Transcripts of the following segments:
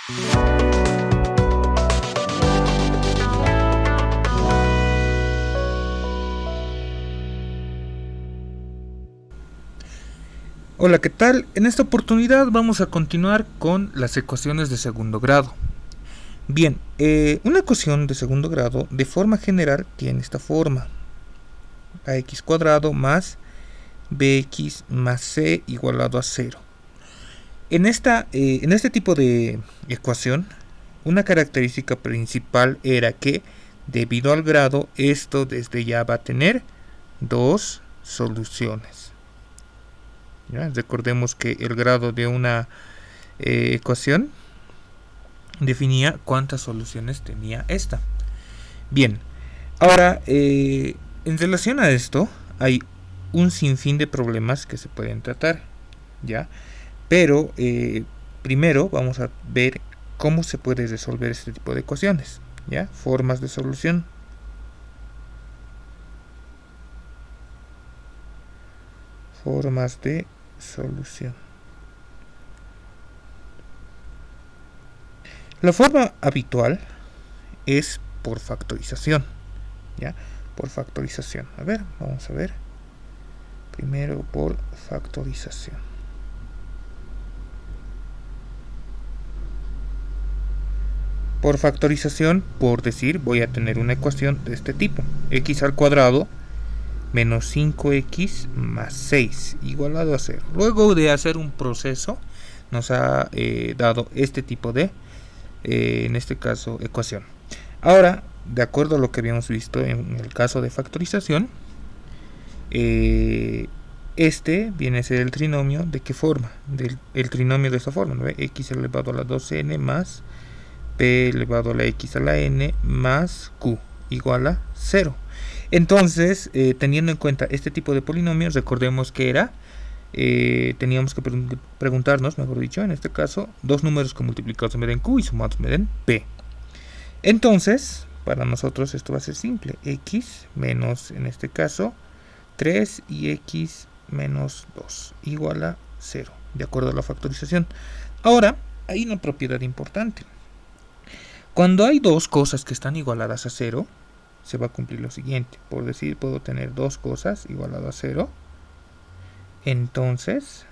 Hola, ¿qué tal? En esta oportunidad vamos a continuar con las ecuaciones de segundo grado. Bien, una ecuación de segundo grado de forma general tiene esta forma: ax cuadrado más bx más c igualado a 0. En este tipo de ecuación, una característica principal era que, debido al grado, esto desde ya va a tener dos soluciones. ¿Ya? Recordemos que el grado de una ecuación definía cuántas soluciones tenía esta. Bien, ahora en relación a esto hay un sinfín de problemas que se pueden tratar, ¿ya? Pero primero vamos a ver cómo se puede resolver este tipo de ecuaciones, ¿ya? Formas de solución. Formas de solución. La forma habitual es por factorización, ¿ya? Por factorización. A ver, vamos a ver. Primero por factorización. Por factorización, por decir, voy a tener una ecuación de este tipo: x al cuadrado menos 5x más 6 igualado a 0. Luego de hacer un proceso, nos ha dado este tipo de, en este caso, ecuación. Ahora, de acuerdo a lo que habíamos visto en el caso de factorización, este viene a ser el trinomio. ¿De qué forma? El trinomio de esta forma, ¿no? X elevado a la 2n más p elevado a la x a la n más q igual a 0. Entonces, teniendo en cuenta este tipo de polinomios, recordemos que era, teníamos que preguntarnos, mejor dicho, en este caso, dos números que multiplicados me den q y sumados me den p. Entonces, para nosotros esto va a ser simple: x menos, en este caso, 3 y x menos 2 igual a 0, de acuerdo a la factorización. Ahora, hay una propiedad importante. Cuando hay dos cosas que están igualadas a 0, se va a cumplir lo siguiente. Por decir, puedo tener dos cosas igualadas a 0. Entonces,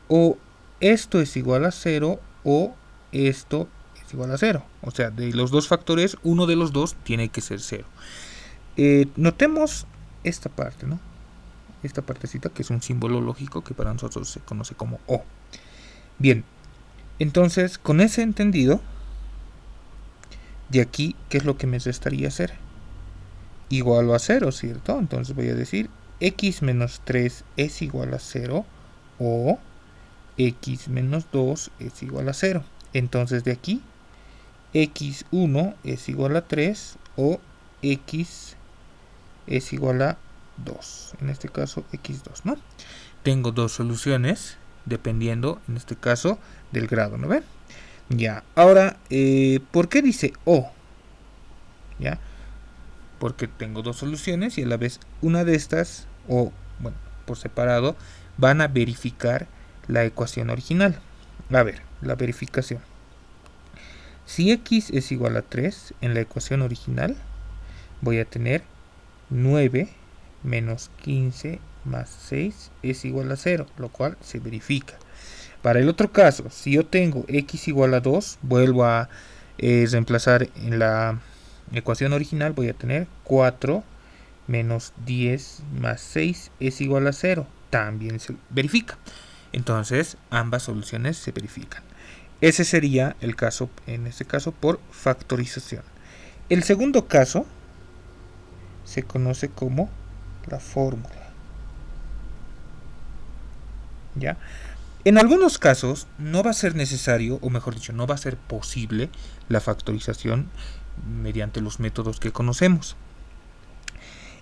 o esto es igual a 0 o esto es igual a 0. O sea, de los dos factores, uno de los dos tiene que ser 0. Notemos esta parte, ¿no? Esta partecita, que es un símbolo lógico que para nosotros se conoce como O. Bien, entonces, con ese entendido, de aquí, ¿qué es lo que me restaría hacer? Igual a 0, ¿cierto? Entonces voy a decir x menos 3 es igual a 0 o x menos 2 es igual a 0. Entonces de aquí, x1 es igual a 3 o x es igual a 2. En este caso, x2, ¿no? Tengo dos soluciones dependiendo, en este caso, del grado, ¿no ven? Ya, ahora, ¿por qué dice o? ¿Ya? Porque tengo dos soluciones y a la vez una de estas, o bueno, por separado, van a verificar la ecuación original. A ver, la verificación. Si x es igual a 3 en la ecuación original, voy a tener 9 menos 15 más 6 es igual a 0, lo cual se verifica. Para el otro caso, si yo tengo x igual a 2, vuelvo a reemplazar en la ecuación original, voy a tener 4 menos 10 más 6 es igual a 0. También se verifica. Entonces, ambas soluciones se verifican. Ese sería el caso, en este caso, por factorización. El segundo caso se conoce como la fórmula. ¿Ya? En algunos casos no va a ser necesario, o mejor dicho, no va a ser posible la factorización mediante los métodos que conocemos.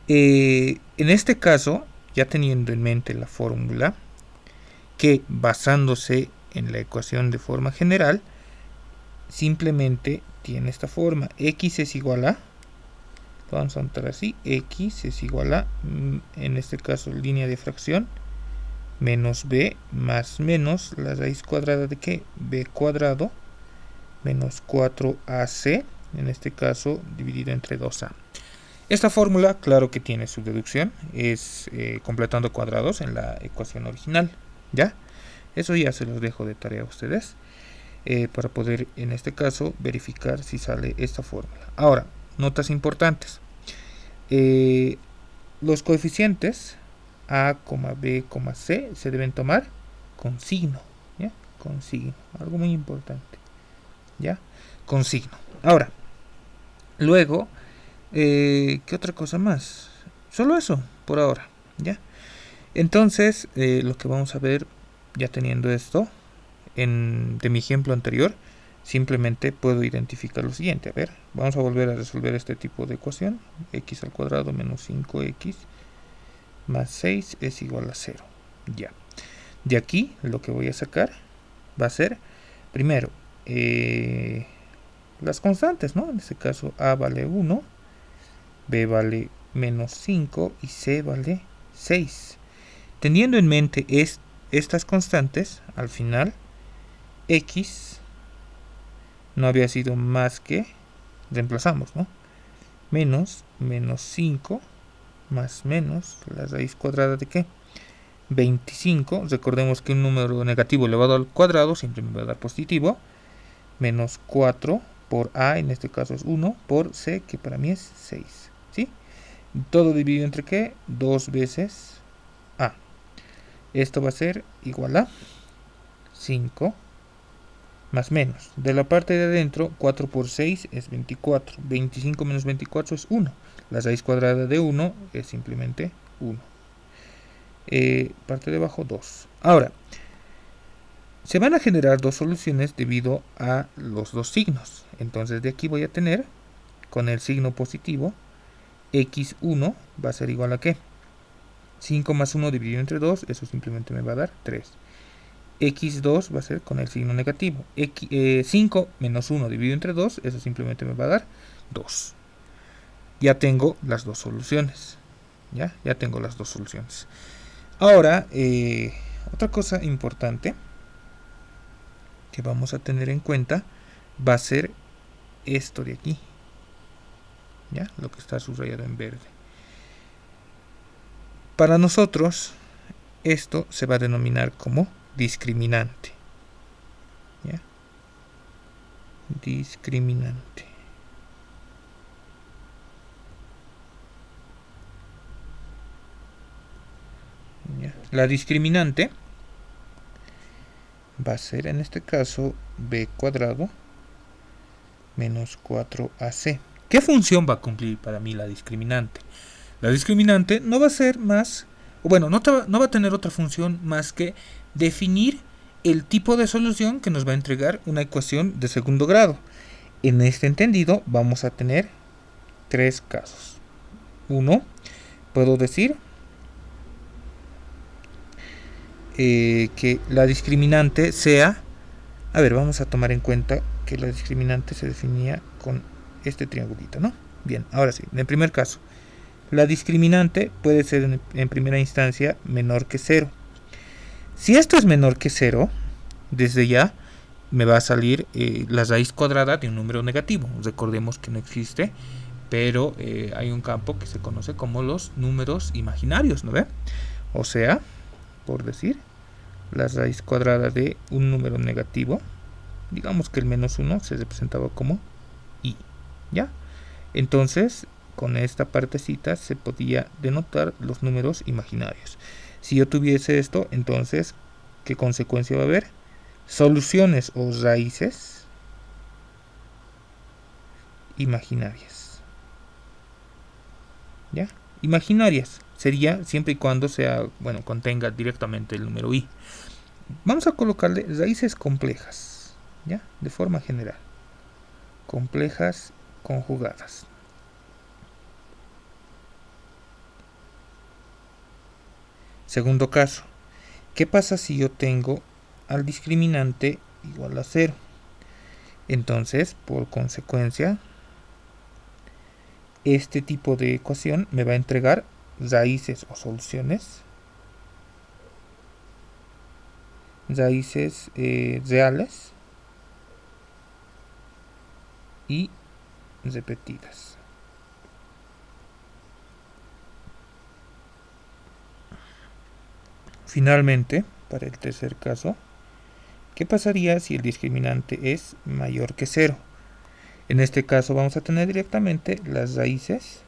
En este caso, ya teniendo en mente la fórmula, que basándose en la ecuación de forma general, simplemente tiene esta forma: x es igual a, vamos a anotar así, x es igual a, en este caso línea de fracción, menos b más menos la raíz cuadrada de ¿qué? B cuadrado menos 4ac, en este caso dividido entre 2a. Esta fórmula, claro que tiene su deducción, es completando cuadrados en la ecuación original, ¿ya? Eso ya se los dejo de tarea a ustedes, para poder, en este caso, verificar si sale esta fórmula. Ahora, notas importantes. Los coeficientes a, b, c se deben tomar con signo, ¿ya? Con signo, algo muy importante, ¿ya? Con signo. Ahora, luego, ¿qué otra cosa más? Solo eso, por ahora, ¿ya? Entonces, lo que vamos a ver, ya teniendo esto, de mi ejemplo anterior, simplemente puedo identificar lo siguiente. A ver, vamos a volver a resolver este tipo de ecuación. X al cuadrado menos 5x más 6 es igual a 0. Ya. De aquí, lo que voy a sacar va a ser, primero, las constantes, ¿no? En este caso, a vale 1, b vale menos 5 y c vale 6. Teniendo en mente estas constantes, al final, x no había sido más que, reemplazamos, ¿no? Menos 5 más menos, la raíz cuadrada de ¿qué? 25. Recordemos que un número negativo elevado al cuadrado siempre me va a dar positivo. Menos 4 por a, en este caso es 1, por c, que para mí es 6. ¿Sí? Todo dividido entre ¿qué? 2 veces a. Esto va a ser igual a 5 más menos. De la parte de adentro, 4 por 6 es 24. 25 menos 24 es 1. La raíz cuadrada de 1 es simplemente 1. Parte de abajo 2. Ahora, se van a generar dos soluciones debido a los dos signos. Entonces de aquí voy a tener, con el signo positivo, x1 va a ser igual a ¿qué? 5 más 1 dividido entre 2, eso simplemente me va a dar 3. x2 va a ser con el signo negativo. 5 menos 1 dividido entre 2, eso simplemente me va a dar 2. Ya tengo las dos soluciones. Ya tengo las dos soluciones. Ahora, otra cosa importante que vamos a tener en cuenta va a ser esto de aquí. ¿Ya? Lo que está subrayado en verde. Para nosotros, esto se va a denominar como discriminante. ¿Ya? Discriminante. ¿Ya? La discriminante va a ser en este caso b cuadrado menos 4ac. ¿Qué función va a cumplir para mí la discriminante? La discriminante no va a ser más, bueno, no va a tener otra función más que definir el tipo de solución que nos va a entregar una ecuación de segundo grado. En este entendido vamos a tener tres casos. Uno, puedo decir que la discriminante sea, a ver, vamos a tomar en cuenta que la discriminante se definía con este triangulito, ¿no? Bien, ahora sí, en el primer caso, la discriminante puede ser en primera instancia menor que 0. Si esto es menor que 0, desde ya me va a salir la raíz cuadrada de un número negativo. Recordemos que no existe, pero hay un campo que se conoce como los números imaginarios, ¿no ve? O sea, por decir, la raíz cuadrada de un número negativo, digamos que el menos 1 se representaba como i, ¿ya? Entonces, con esta partecita se podía denotar los números imaginarios. Si yo tuviese esto, entonces, ¿qué consecuencia va a haber? Soluciones o raíces imaginarias. ¿Ya? Imaginarias sería siempre y cuando sea, bueno, contenga directamente el número i. Vamos a colocarle raíces complejas, ¿ya? De forma general. Complejas conjugadas. Segundo caso, ¿qué pasa si yo tengo al discriminante igual a 0? Entonces, por consecuencia, este tipo de ecuación me va a entregar raíces o soluciones, raíces reales y repetidas. Finalmente, para el tercer caso, ¿qué pasaría si el discriminante es mayor que 0? En este caso vamos a tener directamente las raíces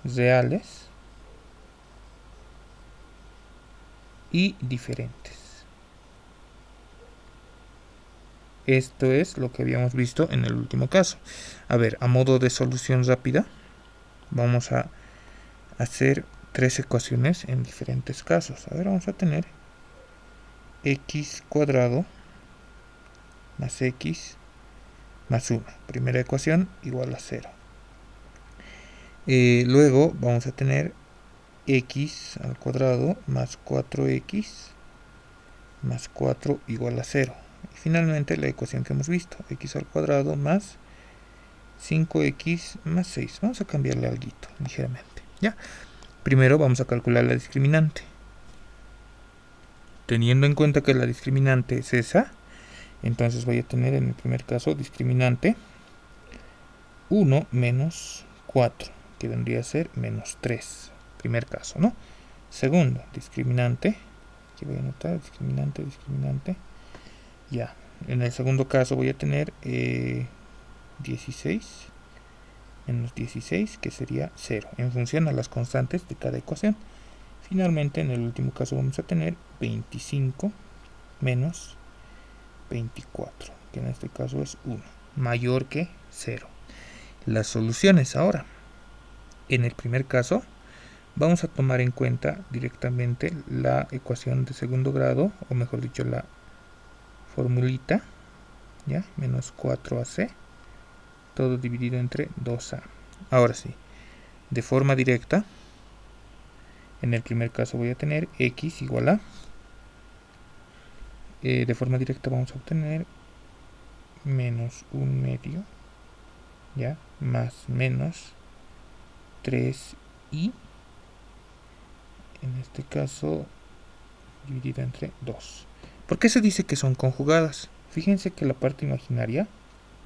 reales y diferentes. Esto es lo que habíamos visto en el último caso. A ver, a modo de solución rápida, vamos a hacer 3 ecuaciones en diferentes casos. A ver, vamos a tener x cuadrado más x más 1. Primera ecuación igual a 0. Luego vamos a tener x al cuadrado más 4x más 4 igual a 0. Y finalmente la ecuación que hemos visto, x al cuadrado más 5x más 6. Vamos a cambiarle algo ligeramente. ¿Ya? Primero vamos a calcular la discriminante. Teniendo en cuenta que la discriminante es esa, entonces voy a tener en el primer caso discriminante 1 menos 4, que vendría a ser menos 3. Primer caso, ¿no? Segundo, discriminante. Aquí voy a anotar discriminante. Ya. En el segundo caso voy a tener 16 menos 16, que sería 0, en función a las constantes de cada ecuación. Finalmente, en el último caso vamos a tener 25 menos 24, que en este caso es 1, mayor que 0. Las soluciones ahora. En el primer caso, vamos a tomar en cuenta directamente la ecuación de segundo grado, o mejor dicho, la formulita, ¿ya? Menos 4ac, todo dividido entre 2a. Ahora sí, de forma directa, en el primer caso voy a tener x igual a, de forma directa vamos a obtener menos 1 medio, ¿ya? Más menos 3i, en este caso dividido entre 2. ¿Por qué se dice que son conjugadas? Fíjense que la parte imaginaria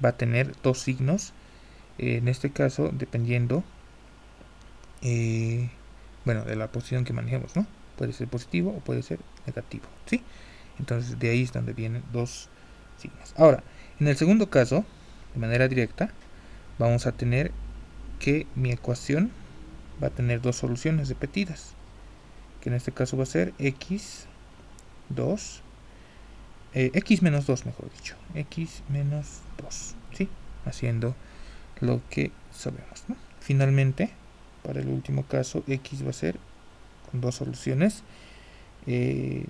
va a tener dos signos, en este caso dependiendo de la posición que manejemos, ¿no? Puede ser positivo o puede ser negativo, ¿sí? Entonces de ahí es donde vienen dos signos. Ahora, en el segundo caso, de manera directa, vamos a tener que mi ecuación va a tener dos soluciones repetidas, que en este caso va a ser x menos 2, mejor dicho, x menos 2, ¿sí? Haciendo lo que sabemos, ¿no? Finalmente, para el último caso, x va a ser con dos soluciones.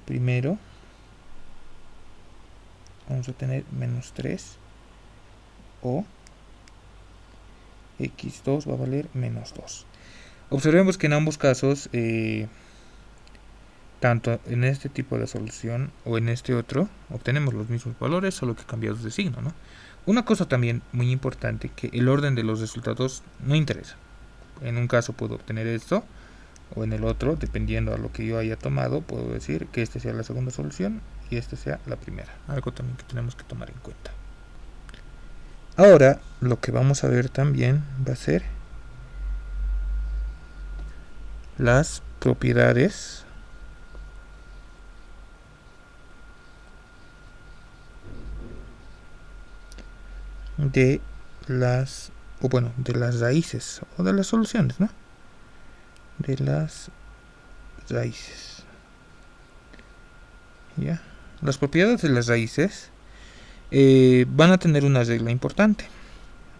Primero, vamos a tener menos 3, o x2 va a valer menos 2. Observemos que en ambos casos, tanto en este tipo de solución o en este otro, obtenemos los mismos valores, solo que cambiados de signo, ¿no? Una cosa también muy importante, que el orden de los resultados no interesa. En un caso puedo obtener esto, o en el otro, dependiendo a lo que yo haya tomado, puedo decir que esta sea la segunda solución y esta sea la primera. Algo también que tenemos que tomar en cuenta. Ahora, lo que vamos a ver también va a ser las propiedades de las raíces o de las soluciones, ¿no? De las raíces. ¿Ya? Las propiedades de las raíces van a tener una regla importante.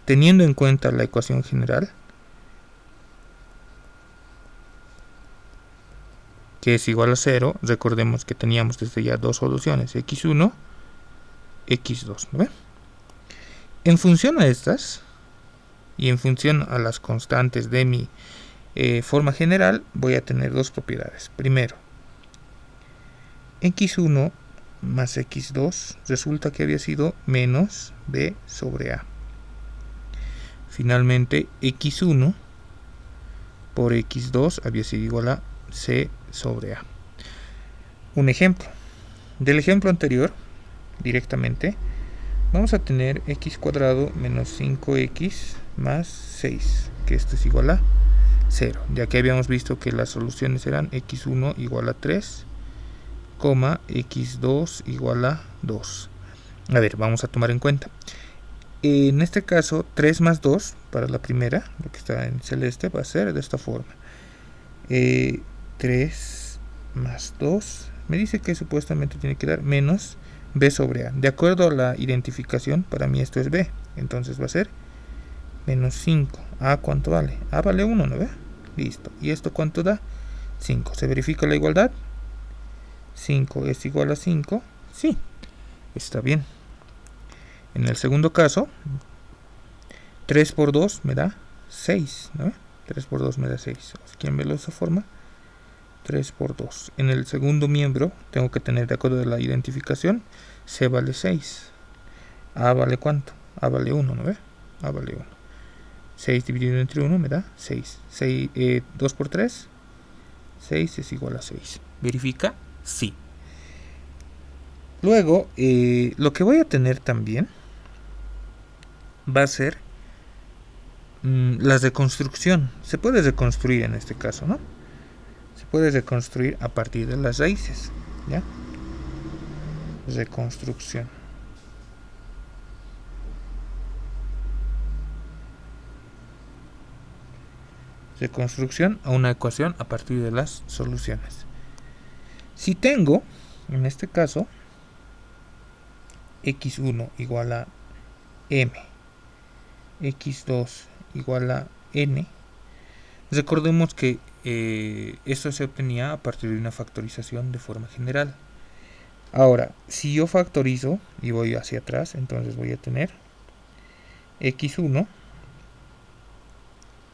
Teniendo en cuenta la ecuación general, que es igual a 0, recordemos que teníamos desde ya dos soluciones, x1, x2, ¿no? En función a estas y en función a las constantes de mi forma general, voy a tener dos propiedades. Primero, x1 más x2 resulta que había sido menos b sobre a. Finalmente, x1 por x2 había sido igual a c sobre a. Un ejemplo. Del ejemplo anterior, directamente, vamos a tener x cuadrado menos 5x más 6, que esto es igual a 0. Ya que habíamos visto que las soluciones eran x1 igual a 3, x2 igual a 2. A ver, vamos a tomar en cuenta. En este caso, 3 más 2, para la primera, lo que está en celeste, va a ser de esta forma. 3 más 2, me dice que supuestamente tiene que dar menos b sobre a. De acuerdo a la identificación, para mí esto es b. Entonces va a ser menos 5. ¿A cuánto vale? A vale 1, ¿no ve? Listo. ¿Y esto cuánto da? 5. ¿Se verifica la igualdad? 5 es igual a 5. Sí, está bien. En el segundo caso, 3 por 2 me da 6, ¿no? 3 por 2 me da 6. ¿Quieren verlo de esa forma? 3 por 2. En el segundo miembro tengo que tener, de acuerdo a la identificación, C vale 6. A vale ¿cuánto? A vale 1, ¿no ve? A vale 1. 6 dividido entre 1 me da 6. 2 por 3, 6 es igual a 6. ¿Verifica? Sí. Luego, lo que voy a tener también va a ser las de construcción. Se puede reconstruir en este caso, ¿no? Se puede reconstruir a partir de las raíces, ¿ya? Reconstrucción. Reconstrucción a una ecuación a partir de las soluciones. Si tengo, en este caso, x1 igual a m, x2 igual a n, recordemos que esto se obtenía a partir de una factorización de forma general. Ahora, si yo factorizo y voy hacia atrás, entonces voy a tener x1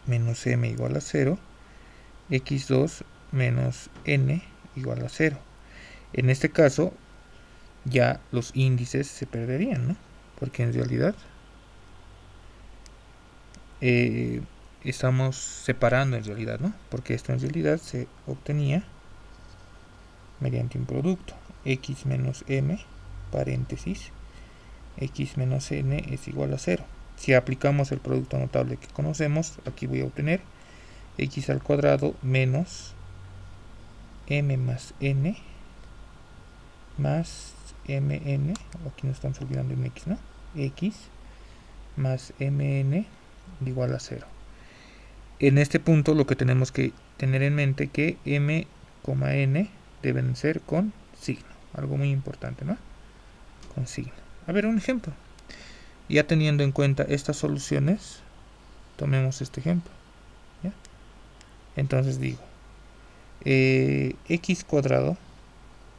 menos m igual a 0, x2 menos n igual a 0. En este caso, ya los índices se perderían, ¿no? Porque en realidad estamos separando en realidad, ¿no? Porque esto en realidad se obtenía mediante un producto. X menos m, paréntesis, x menos n es igual a 0. Si aplicamos el producto notable que conocemos, aquí voy a obtener x al cuadrado menos m más n más mn, aquí nos estamos olvidando un x, ¿no? X más mn igual a 0. En este punto lo que tenemos que tener en mente que m, n deben ser con signo, algo muy importante, ¿no? Con signo. A ver, un ejemplo. Ya teniendo en cuenta estas soluciones, tomemos este ejemplo, ¿ya? Entonces digo, x cuadrado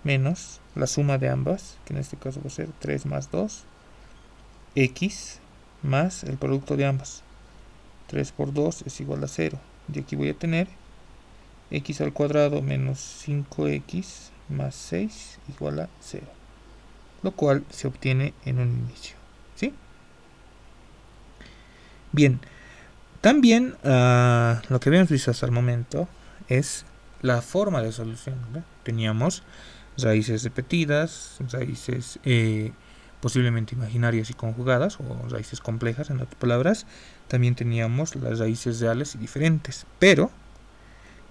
menos la suma de ambas, que en este caso va a ser 3 más 2, x más el producto de ambas. 3 por 2 es igual a 0. Y aquí voy a tener x al cuadrado menos 5x más 6 igual a 0. Lo cual se obtiene en un inicio, ¿sí? Bien, también lo que habíamos visto hasta el momento es la forma de solución, ¿verdad? Teníamos raíces repetidas, raíces posiblemente imaginarias y conjugadas, o raíces complejas, en otras palabras. También teníamos las raíces reales y diferentes, pero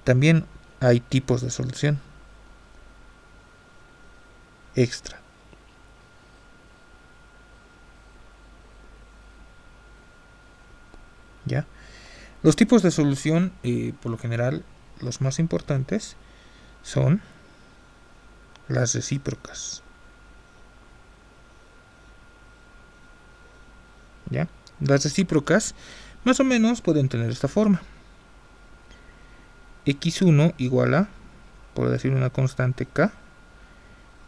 también hay tipos de solución extra. ¿Ya? Los tipos de solución, por lo general, los más importantes son las recíprocas. ¿Ya? Las recíprocas más o menos pueden tener esta forma. x1 igual a, por decir una constante k,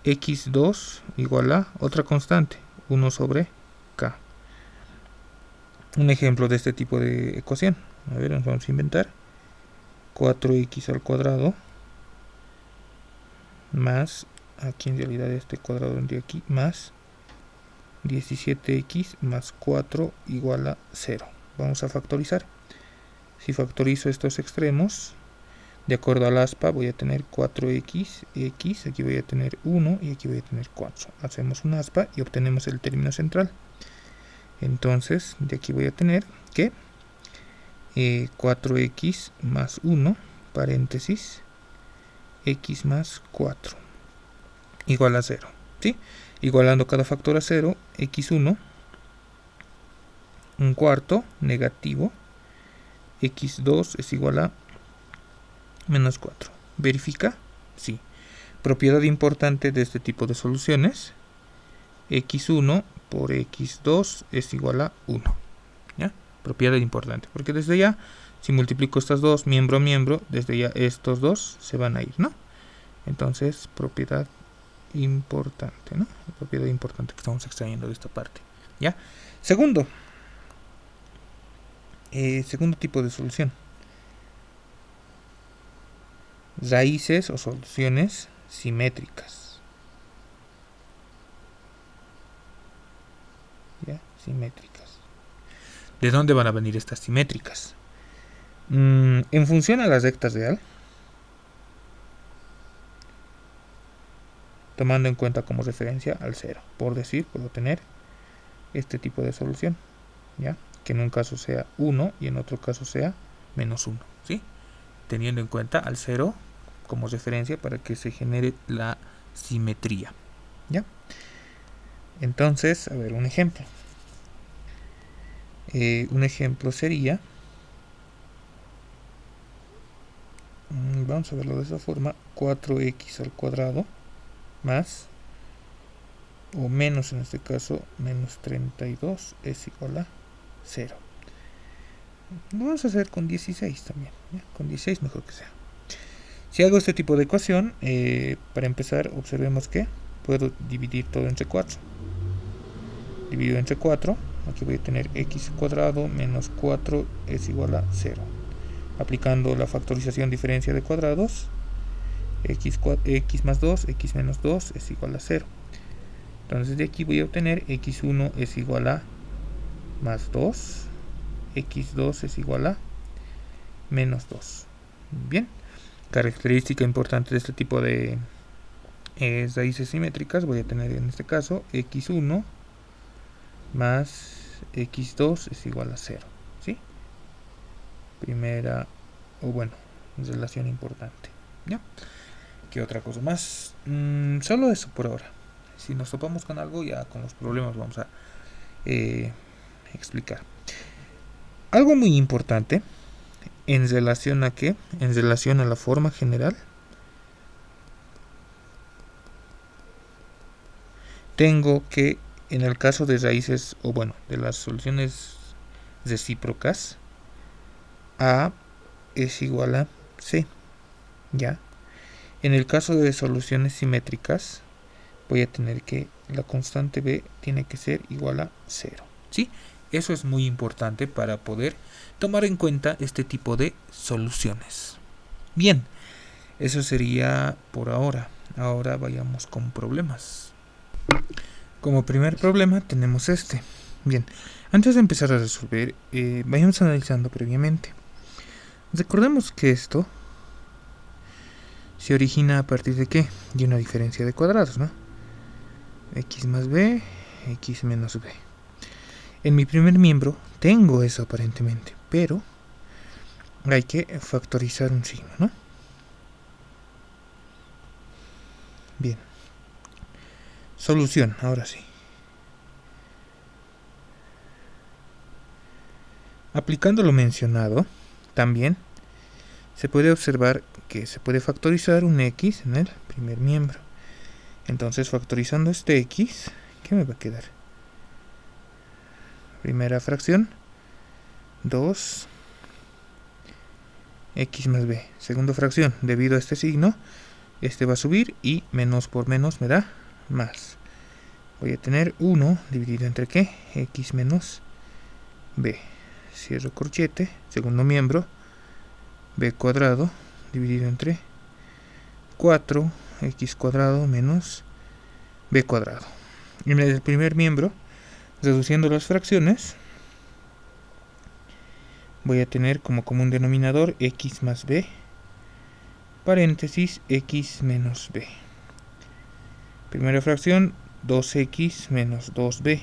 x2 igual a otra constante, 1 sobre k. Un ejemplo de este tipo de ecuación. A ver, nos vamos a inventar 4x al cuadrado más, aquí en realidad este cuadrado vendría aquí, más 17x más 4 igual a 0. Vamos a factorizar. Si factorizo estos extremos, de acuerdo al aspa, voy a tener 4x, x, aquí voy a tener 1 y aquí voy a tener 4. Hacemos un aspa y obtenemos el término central. Entonces de aquí voy a tener que 4x más 1 paréntesis x más 4 igual a 0, ¿sí? Igualando cada factor a 0, x1 un cuarto negativo, x2 es igual a menos 4. ¿Verifica? Sí. Propiedad importante de este tipo de soluciones, x1 por x2 es igual a 1. ¿Ya? Propiedad importante, porque desde ya, si multiplico estas dos miembro a miembro, desde ya estos dos se van a ir, ¿no? Entonces, propiedad importante, ¿no? Propiedad importante que estamos extrayendo de esta parte. ¿Ya? Segundo tipo de solución. Raíces o soluciones simétricas. ¿Ya? Simétricas. ¿De dónde van a venir estas simétricas? En función a la recta real, tomando en cuenta como referencia al 0. Por decir, puedo tener este tipo de solución, ¿ya? Que en un caso sea 1 y en otro caso sea menos 1, ¿sí? Teniendo en cuenta al 0 como referencia para que se genere la simetría, ¿ya? Entonces, a ver, un ejemplo. Un ejemplo sería, vamos a verlo de esa forma, 4x al cuadrado más, o menos en este caso, menos 32 es igual a 0. Lo vamos a hacer con 16 también, ¿ya? Con 16 mejor que sea. Si hago este tipo de ecuación, para empezar, observemos que puedo dividir todo entre 4. Dividido entre 4, aquí voy a tener x cuadrado menos 4 es igual a 0. Aplicando la factorización diferencia de cuadrados, x más 2, x menos 2 es igual a 0. Entonces de aquí voy a obtener x1 es igual a más 2, x2 es igual a menos 2. Bien, característica importante de este tipo de raíces simétricas, voy a tener en este caso x1 más x2 es igual a 0, ¿sí? Primera, o bueno, relación importante, ¿ya? ¿Qué otra cosa más? Solo eso por ahora. Si nos topamos con algo, ya con los problemas vamos a explicar. Algo muy importante, ¿en relación a qué? En relación a la forma general, tengo que, en el caso de raíces, o bueno, de las soluciones recíprocas, A es igual a C, ¿ya? En el caso de soluciones simétricas, voy a tener que la constante B tiene que ser igual a 0, ¿sí? Eso es muy importante para poder tomar en cuenta este tipo de soluciones. Bien, eso sería por ahora. Ahora vayamos con problemas. Como primer problema tenemos este. Bien, antes de empezar a resolver, vayamos analizando previamente. Recordemos que esto se origina a partir de ¿qué? De una diferencia de cuadrados, ¿no? X más b, x menos b. En mi primer miembro tengo eso aparentemente, pero hay que factorizar un signo, ¿no? Bien. Solución, ahora sí. Aplicando lo mencionado, también se puede observar que se puede factorizar un x en el primer miembro. Entonces, factorizando este x, ¿qué me va a quedar? Primera fracción, 2 x más b. Segunda fracción, debido a este signo, este va a subir y menos por menos me da más. Voy a tener 1 dividido entre ¿qué? X menos b. Cierro corchete, segundo miembro, b cuadrado dividido entre 4x cuadrado menos b cuadrado. En el primer miembro, reduciendo las fracciones, voy a tener como común denominador x más b, paréntesis x menos b. Primera fracción, 2x menos 2b,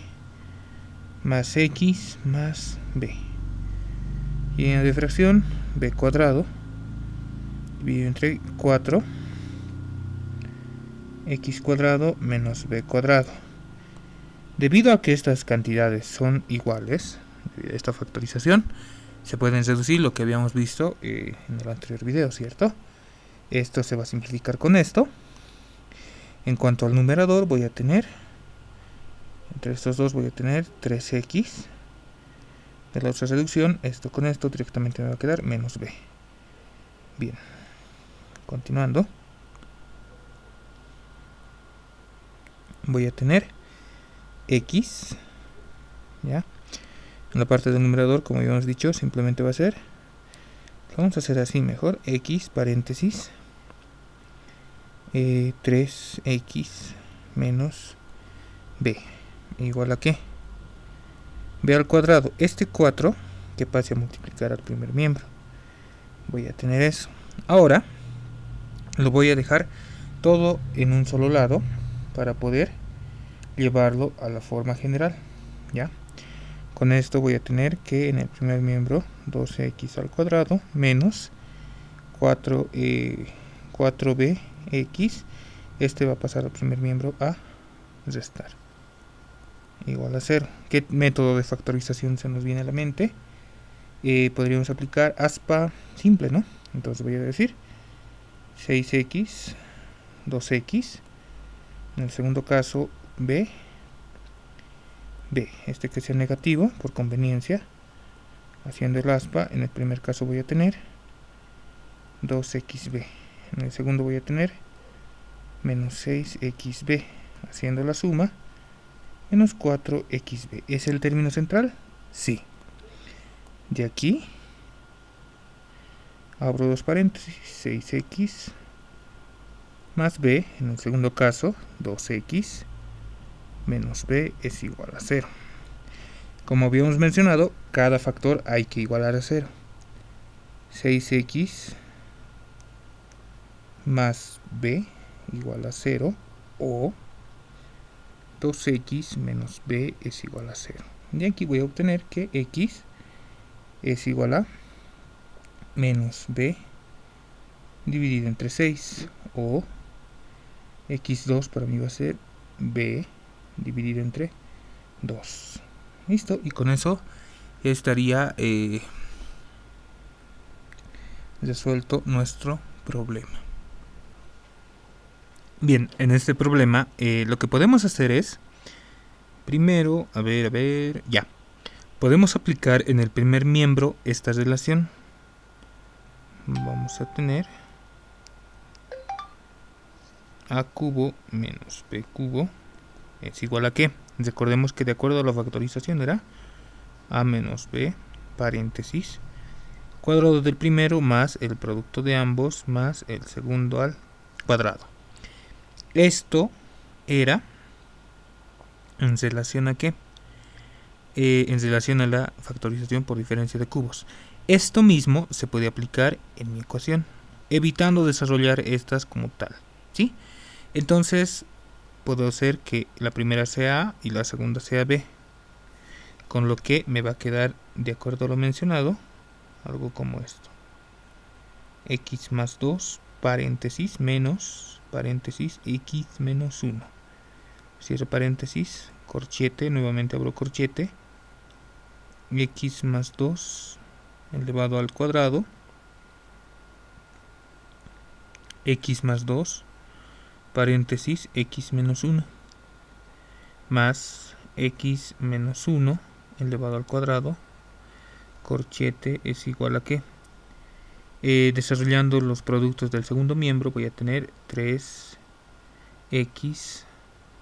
más x más b. Y en la fracción b cuadrado dividido entre 4 x cuadrado menos b cuadrado. Debido a que estas cantidades son iguales, debido a esta factorización, se pueden reducir lo que habíamos visto en el anterior video, ¿cierto? Esto se va a simplificar con esto. En cuanto al numerador, voy a tener, entre estos dos voy a tener 3x. De la otra reducción, esto con esto directamente me va a quedar menos b. Bien, continuando, voy a tener x, ¿ya? En la parte del numerador, como habíamos dicho, simplemente va a ser, vamos a hacer así mejor, x paréntesis 3x menos b igual a ¿qué? B al cuadrado. Este 4 que pase a multiplicar al primer miembro. Voy a tener eso. Ahora lo voy a dejar todo en un solo lado para poder llevarlo a la forma general, ¿ya? Con esto voy a tener que en el primer miembro 2x al cuadrado menos 4bx. Este va a pasar al primer miembro a restar. Igual a 0. ¿Qué método de factorización se nos viene a la mente? Podríamos aplicar aspa simple, ¿no? Entonces voy a decir 6x, 2x. En el segundo caso, b. Este que sea negativo, por conveniencia. Haciendo el aspa, en el primer caso voy a tener 2xb. En el segundo voy a tener menos 6xb. Haciendo la suma, menos 4xb. ¿Es el término central? Sí. De aquí abro dos paréntesis, 6x más b, en el segundo caso 2x menos b es igual a 0. Como habíamos mencionado, cada factor hay que igualar a 0. 6x más b igual a 0 o 2x menos b es igual a 0. Y aquí voy a obtener que x es igual a menos b dividido entre 6 o x2 para mí va a ser b dividido entre 2. Listo, y con eso estaría resuelto nuestro problema. Bien, en este problema lo que podemos hacer es, primero, ya. Podemos aplicar en el primer miembro esta relación. Vamos a tener a cubo menos b cubo es igual a ¿qué? Recordemos que de acuerdo a la factorización era a menos b paréntesis cuadrado del primero más el producto de ambos más el segundo al cuadrado. Esto era en relación a ¿qué? En relación a la factorización por diferencia de cubos. Esto mismo se puede aplicar en mi ecuación, evitando desarrollar estas como tal, ¿sí? Entonces puedo hacer que la primera sea A y la segunda sea B, con lo que me va a quedar, de acuerdo a lo mencionado, algo como esto: x más 2 paréntesis menos paréntesis x menos 1, cierro paréntesis, corchete, nuevamente abro corchete, x más 2 elevado al cuadrado, x más 2 paréntesis x menos 1 más x menos 1 elevado al cuadrado, corchete es igual a ¿qué? Desarrollando los productos del segundo miembro voy a tener 3x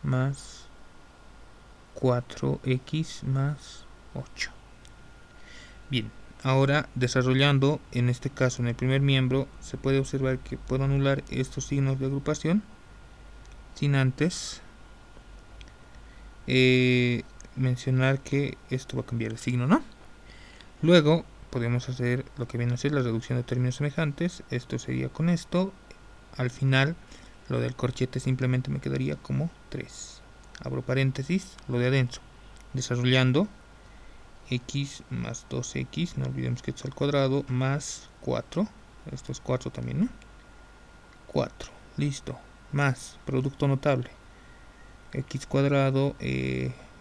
más 4x más 8. Bien, ahora desarrollando en este caso en el primer miembro se puede observar que puedo anular estos signos de agrupación sin antes mencionar que esto va a cambiar el signo, ¿no? Luego podemos hacer lo que viene a ser la reducción de términos semejantes. Esto sería con esto. Al final lo del corchete simplemente me quedaría como 3. Abro paréntesis, lo de adentro. Desarrollando x más 2x, no olvidemos que esto es al cuadrado, más 4, esto es 4 también, ¿no? 4, listo, más producto notable, x cuadrado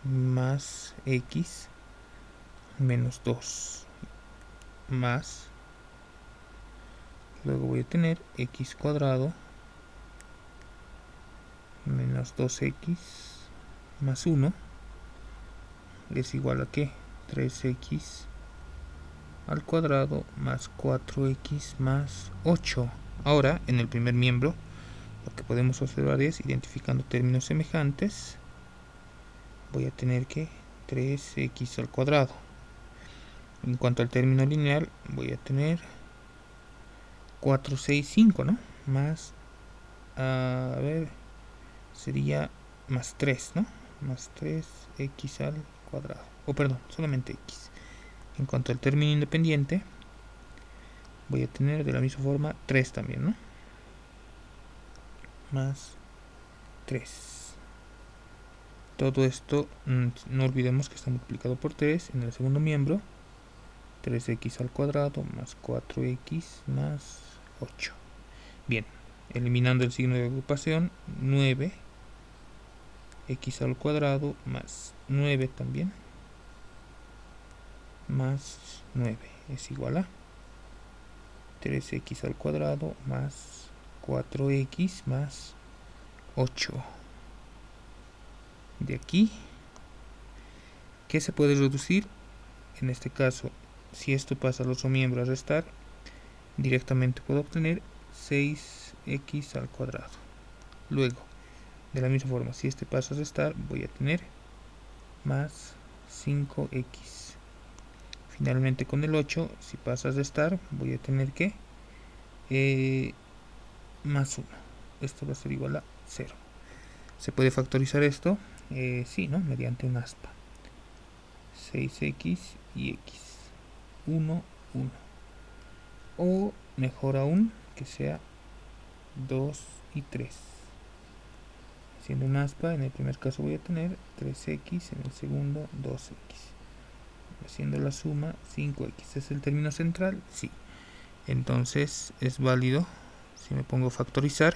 más x menos 2 más, luego voy a tener x cuadrado menos 2x más 1 es igual a ¿qué? 3x al cuadrado más 4x más 8. Ahora, en el primer miembro, lo que podemos observar es, identificando términos semejantes, voy a tener que 3x al cuadrado. En cuanto al término lineal, voy a tener 4, 6, 5, ¿no? Más, a ver, sería más 3, ¿no? Más 3x al cuadrado. O perdón, solamente x. En cuanto al término independiente, voy a tener de la misma forma 3 también, ¿no? Más 3. Todo esto, no olvidemos que está multiplicado por 3 en el segundo miembro. 3x al cuadrado más 4x más 8. Bien, eliminando el signo de agrupación, 9x al cuadrado más 9 también, más 9 es igual a 3x al cuadrado más 4x más 8. De aquí, ¿qué se puede reducir? En este caso, si esto pasa al otro miembro a restar, directamente puedo obtener 6x al cuadrado. Luego, de la misma forma, si este pasa a restar, voy a tener más 5x. Finalmente, con el 8, si pasa a restar, voy a tener que más 1. Esto va a ser igual a 0. ¿Se puede factorizar esto? Sí, ¿no? Mediante un aspa. 6x y x. 1, 1. O mejor aún, que sea 2 y 3. Haciendo un aspa, en el primer caso voy a tener 3x, en el segundo 2x. Haciendo la suma, 5x. ¿Es el término central? Sí. Entonces es válido si me pongo a factorizar,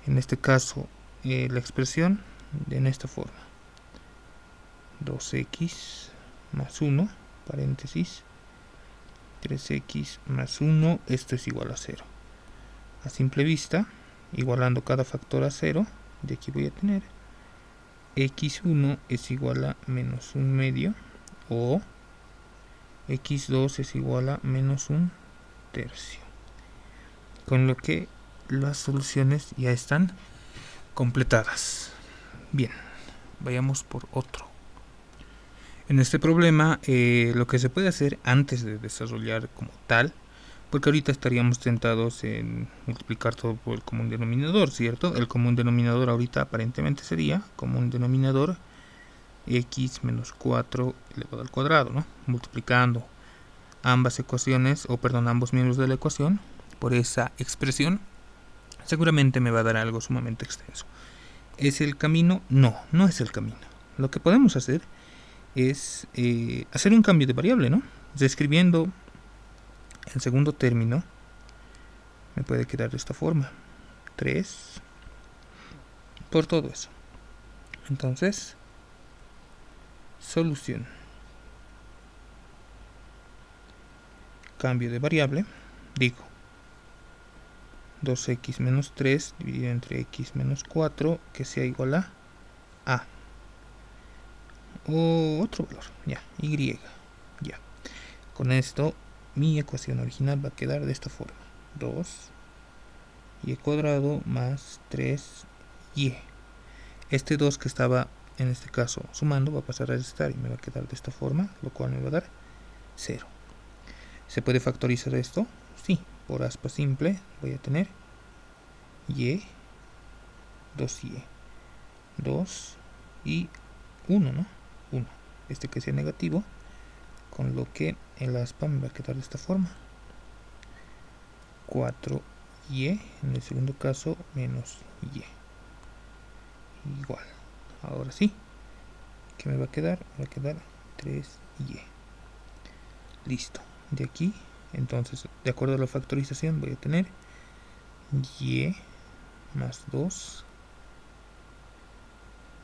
en este caso la expresión en esta forma: 2x más 1, paréntesis, 3x más 1, esto es igual a 0. A simple vista, igualando cada factor a 0, de aquí voy a tener x1 es igual a menos 1 medio, o x2 es igual a menos 1 tercio. Con lo que las soluciones ya están completadas. Bien, vayamos por otro. En este problema, lo que se puede hacer antes de desarrollar como tal, porque ahorita estaríamos tentados en multiplicar todo por el común denominador, ¿cierto? El común denominador ahorita aparentemente sería común denominador x menos 4 elevado al cuadrado, ¿no? Multiplicando ambas ecuaciones, o perdón, ambos miembros de la ecuación por esa expresión, seguramente me va a dar algo sumamente extenso. ¿Es el camino? No, no es el camino. Lo que podemos hacer es hacer un cambio de variable, ¿no? Describiendo el segundo término, me puede quedar de esta forma: 3 por todo eso. Entonces, solución. Cambio de variable, digo 2x menos 3 dividido entre x menos 4, que sea igual a o otro valor, ya, y, ya. Con esto mi ecuación original va a quedar de esta forma: 2y cuadrado más 3y. Este 2 que estaba en este caso sumando va a pasar a restar y me va a quedar de esta forma, lo cual me va a dar 0. ¿Se puede factorizar esto? Sí, por aspa simple voy a tener y, 2y, 2 y 1, ¿no? 1. Este que sea negativo, con lo que el aspa me va a quedar de esta forma: 4y, en el segundo caso, menos y. Igual. Ahora sí, ¿qué me va a quedar? Me va a quedar 3y. Listo. De aquí, entonces, de acuerdo a la factorización, voy a tener y más 2,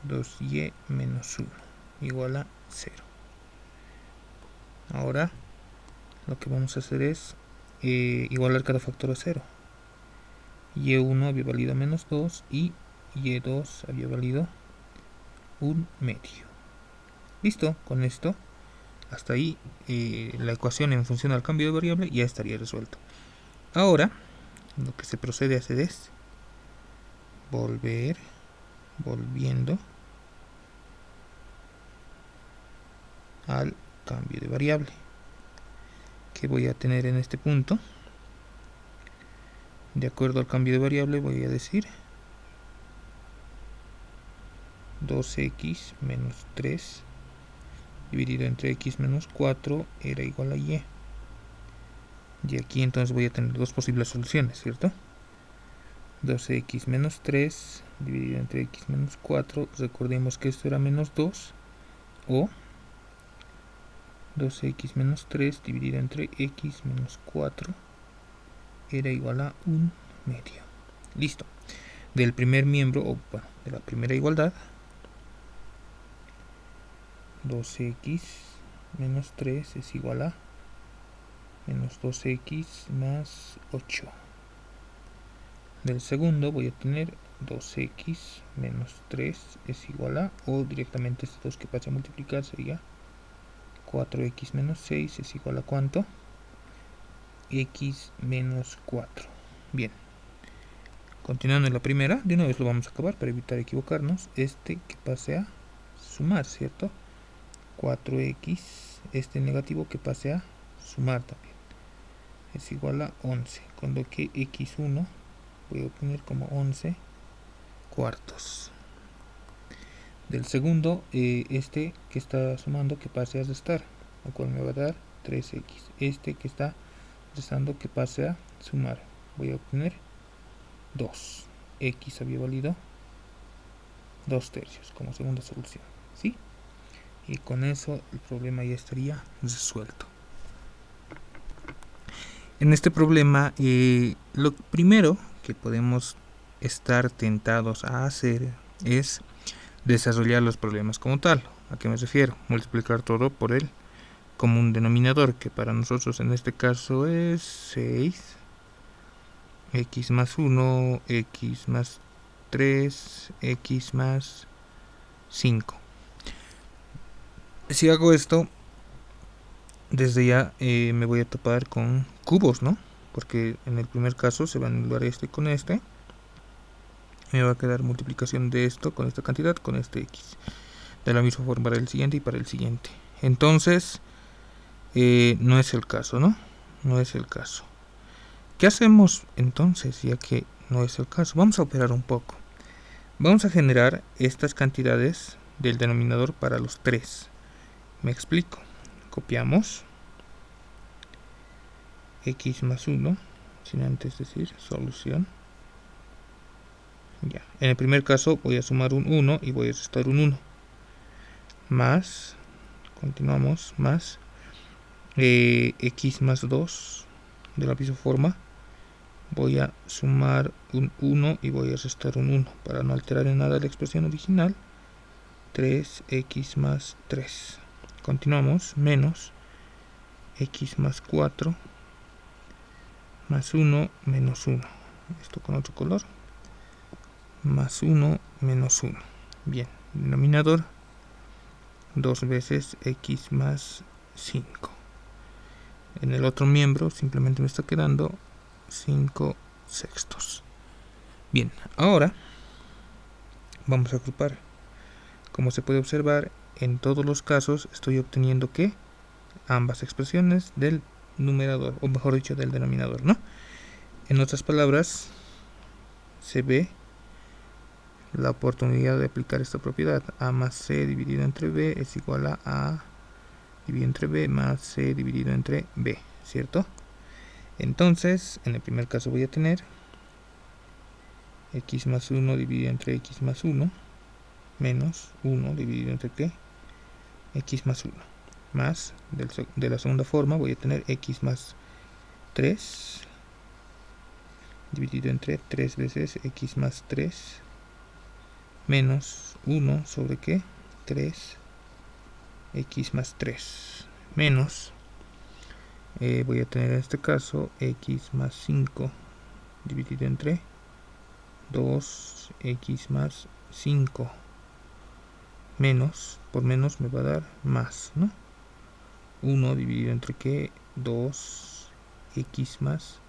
2y menos 1 igual a 0. Ahora lo que vamos a hacer es igualar cada factor a 0. y1 había valido menos 2 y y2 había valido 1 medio. Listo, con esto hasta ahí la ecuación en función al cambio de variable ya estaría resuelto. Ahora lo que se procede a hacer es volviendo al cambio de variable que voy a tener en este punto. De acuerdo al cambio de variable voy a decir 2x menos 3 dividido entre x menos 4 era igual a y. Y aquí entonces voy a tener dos posibles soluciones, ¿cierto? 2x menos 3 dividido entre x menos 4, recordemos que esto era menos 2, o 2x menos 3 dividido entre x menos 4 era igual a 1 medio. Listo. Del primer miembro, o bueno, de la primera igualdad, 2x menos 3 es igual a menos 2x más 8. Del segundo voy a tener 2x menos 3 es igual a, o directamente estos dos que pase a multiplicar sería 4x menos 6 es igual a ¿cuánto? X menos 4. Bien. Continuando en la primera, de una vez lo vamos a acabar para evitar equivocarnos. Este que pase a sumar, ¿cierto? 4x, este negativo que pase a sumar también. Es igual a 11, con lo que x1 voy a obtener como 11 cuartos. Del segundo, este que está sumando que pase a restar, lo cual me va a dar 3x. Este que está restando que pase a sumar, voy a obtener 2. X había valido 2 tercios como segunda solución, ¿sí? Y con eso el problema ya estaría resuelto. En este problema, lo primero que podemos estar tentados a hacer es desarrollar los problemas como tal. ¿A qué me refiero? Multiplicar todo por el común denominador, que para nosotros en este caso es 6, x más 1, x más 3, x más 5. Si hago esto, desde ya me voy a topar con cubos, ¿no? Porque en el primer caso se va a anular este con este. Me va a quedar multiplicación de esto con esta cantidad con este x. De la misma forma para el siguiente y para el siguiente. Entonces, no es el caso, ¿no? No es el caso. ¿Qué hacemos entonces, ya que no es el caso? Vamos a operar un poco. Vamos a generar estas cantidades del denominador para los 3. Me explico. Copiamos x más 1, sin antes decir solución. Ya. En el primer caso voy a sumar un 1 y voy a restar un 1. Más, continuamos, más x más 2. De la misma forma voy a sumar un 1 y voy a restar un 1 para no alterar en nada la expresión original. 3x más 3. Continuamos, menos x más 4 más 1 menos 1. Esto con otro color. Más 1 menos 1. Bien, denominador 2 veces x más 5. En el otro miembro simplemente me está quedando 5 sextos. Bien, ahora vamos a agrupar. Como se puede observar, en todos los casos estoy obteniendo que ambas expresiones del numerador, o mejor dicho, del denominador, ¿no? En otras palabras, se ve la oportunidad de aplicar esta propiedad. A más c dividido entre b es igual a dividido entre b más c dividido entre b, ¿cierto? Entonces, en el primer caso voy a tener x más 1 dividido entre x más 1 menos 1 dividido entre ¿qué? X más 1. más de la segunda forma voy a tener x más 3 dividido entre 3 veces x más 3 menos 1 sobre ¿qué? 3 x más 3 menos voy a tener en este caso x más 5 dividido entre 2x más 5 menos, por menos me va a dar más, ¿no? 1 dividido entre ¿qué? 2x más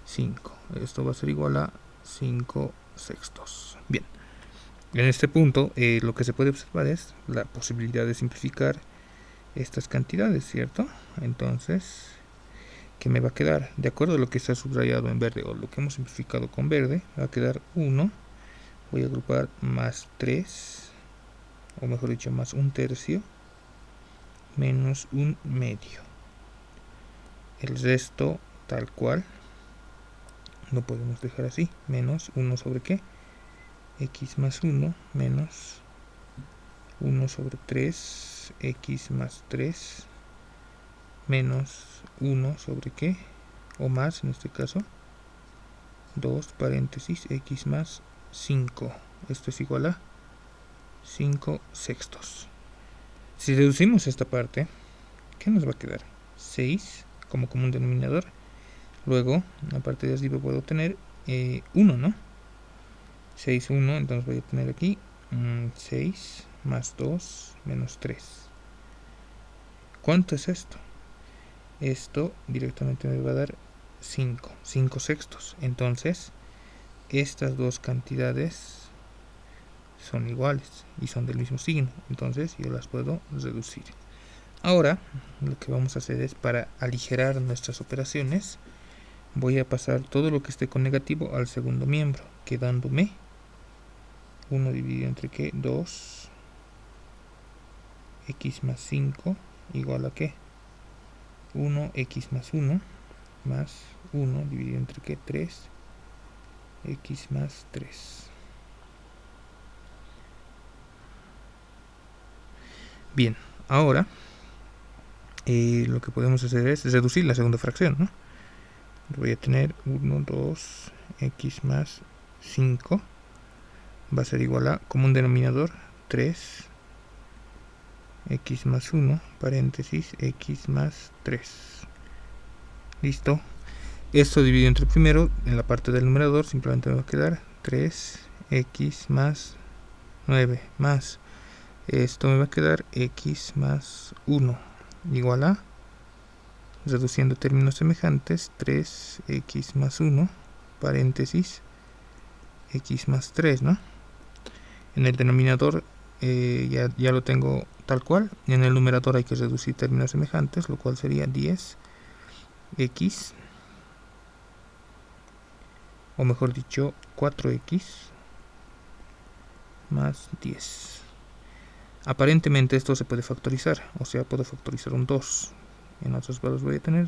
5. Esto va a ser igual a 5 sextos. Bien, en este punto lo que se puede observar es la posibilidad de simplificar estas cantidades, ¿cierto? Entonces, ¿qué me va a quedar? De acuerdo a lo que está subrayado en verde o lo que hemos simplificado con verde, va a quedar 1. Voy a agrupar más 3, o mejor dicho, más 1/3, menos 1/2. El resto, tal cual, lo podemos dejar así. Menos 1 sobre ¿qué? X más 1 menos 1 sobre 3, x más 3 menos 1 sobre ¿qué? O más en este caso 2 paréntesis x más 5. Esto es igual a 5 sextos. Si reducimos esta parte, ¿qué nos va a quedar? 6 como común denominador. Luego, aparte de arriba puedo tener 1, ¿no? 6, 1, entonces voy a tener aquí 6 más 2 menos 3. ¿Cuánto es esto? Esto directamente me va a dar 5 sextos. Entonces, estas dos cantidades son iguales y son del mismo signo. Entonces, yo las puedo reducir. Ahora, lo que vamos a hacer es, para aligerar nuestras operaciones, voy a pasar todo lo que esté con negativo al segundo miembro, quedándome 1 dividido entre ¿qué? 2 x más 5 igual a ¿qué? 1 x más 1 más 1 dividido entre ¿qué? 3 x más 3. Bien, ahora lo que podemos hacer es reducir la segunda fracción, ¿no? Voy a tener 1, 2 x más 5 va a ser igual a común denominador 3 x más 1 paréntesis x más 3. Listo. Esto dividido entre primero, en la parte del numerador simplemente me va a quedar 3x más 9 más esto me va a quedar x más 1 igual a, reduciendo términos semejantes, 3x más 1 paréntesis x más 3, ¿no? En el denominador ya lo tengo tal cual, y en el numerador hay que reducir términos semejantes, lo cual sería 10x, o mejor dicho 4x más 10. Aparentemente esto se puede factorizar, o sea, puedo factorizar un 2. En otros valores voy a tener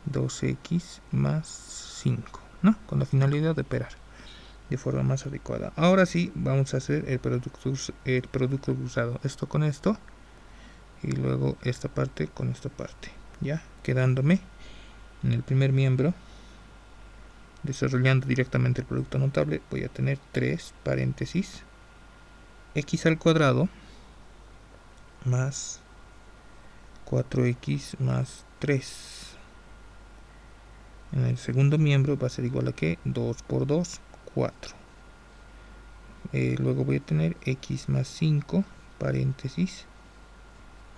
2x más 5, ¿no? Con la finalidad de operar de forma más adecuada. Ahora sí, vamos a hacer el producto cruzado. Esto con esto, y luego esta parte con esta parte. Ya, quedándome en el primer miembro, desarrollando directamente el producto notable, voy a tener 3 paréntesis x al cuadrado más 4x más 3. En el segundo miembro va a ser igual a que 2 por 2, 4. Luego voy a tener x más 5 paréntesis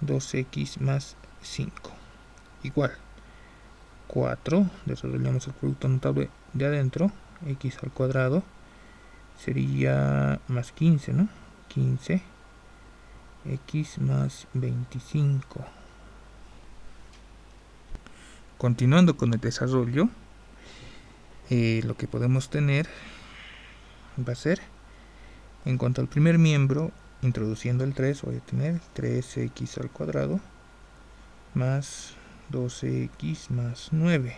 2x más 5 igual 4. Desarrollamos el producto notable de adentro, x al cuadrado sería más 15, ¿no? 15 x más 25. Continuando con el desarrollo, lo que podemos tener va a ser, en cuanto al primer miembro, introduciendo el 3, voy a tener 3x al cuadrado más 12x más 9.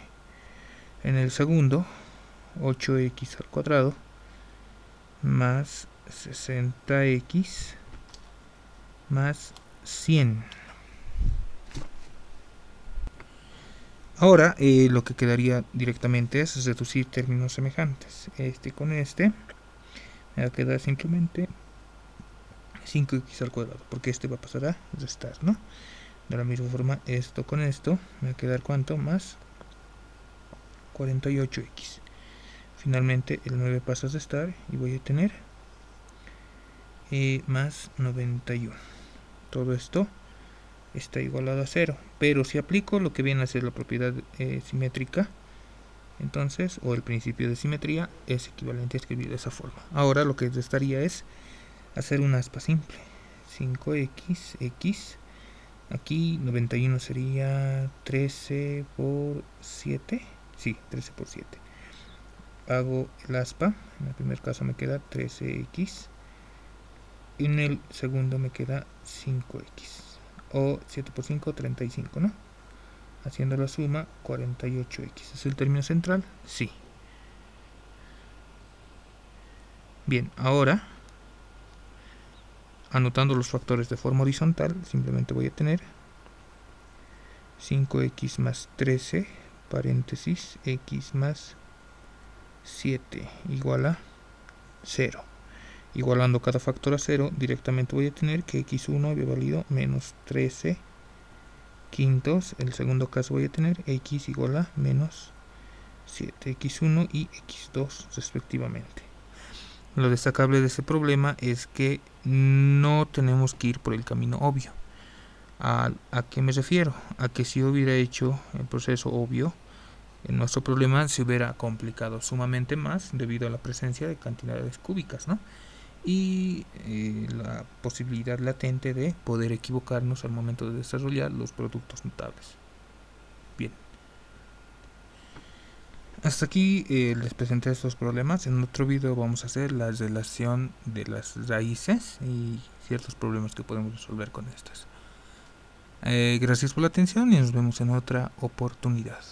En el segundo, 8x al cuadrado más 60x más 100. Ahora lo que quedaría directamente es reducir términos semejantes. Este con este me va a quedar simplemente 5x al cuadrado, porque este va a pasar a restar, ¿no? De la misma forma, esto con esto me va a quedar ¿cuánto? Más 48x. Finalmente el 9 pasa a restar y voy a tener más 91. Todo esto está igualado a 0, pero si aplico lo que viene a ser la propiedad simétrica, entonces, o el principio de simetría, es equivalente a escribir de esa forma. Ahora lo que restaría es hacer un aspa simple. 5x, aquí 91 sería 13 por 7, sí, 13 por 7. Hago el aspa, en el primer caso me queda 13x, y en el segundo me queda 5x, o 7 por 5, 35, ¿no? Haciendo la suma, 48x. ¿Es el término central? Sí. Bien, ahora, anotando los factores de forma horizontal, simplemente voy a tener 5x más 13, paréntesis, x más 7 igual a 0. Igualando cada factor a 0, directamente voy a tener que x1 había valido menos 13 quintos. En el segundo caso voy a tener x igual a menos 7, x1 y x2 respectivamente. Lo destacable de este problema es que no tenemos que ir por el camino obvio. ¿A qué me refiero? A que si hubiera hecho el proceso obvio, en nuestro problema se hubiera complicado sumamente más debido a la presencia de cantidades cúbicas, ¿no? Y la posibilidad latente de poder equivocarnos al momento de desarrollar los productos notables. Bien. Hasta aquí les presenté estos problemas. En otro video vamos a hacer la relación de las raíces y ciertos problemas que podemos resolver con estas. Gracias por la atención y nos vemos en otra oportunidad.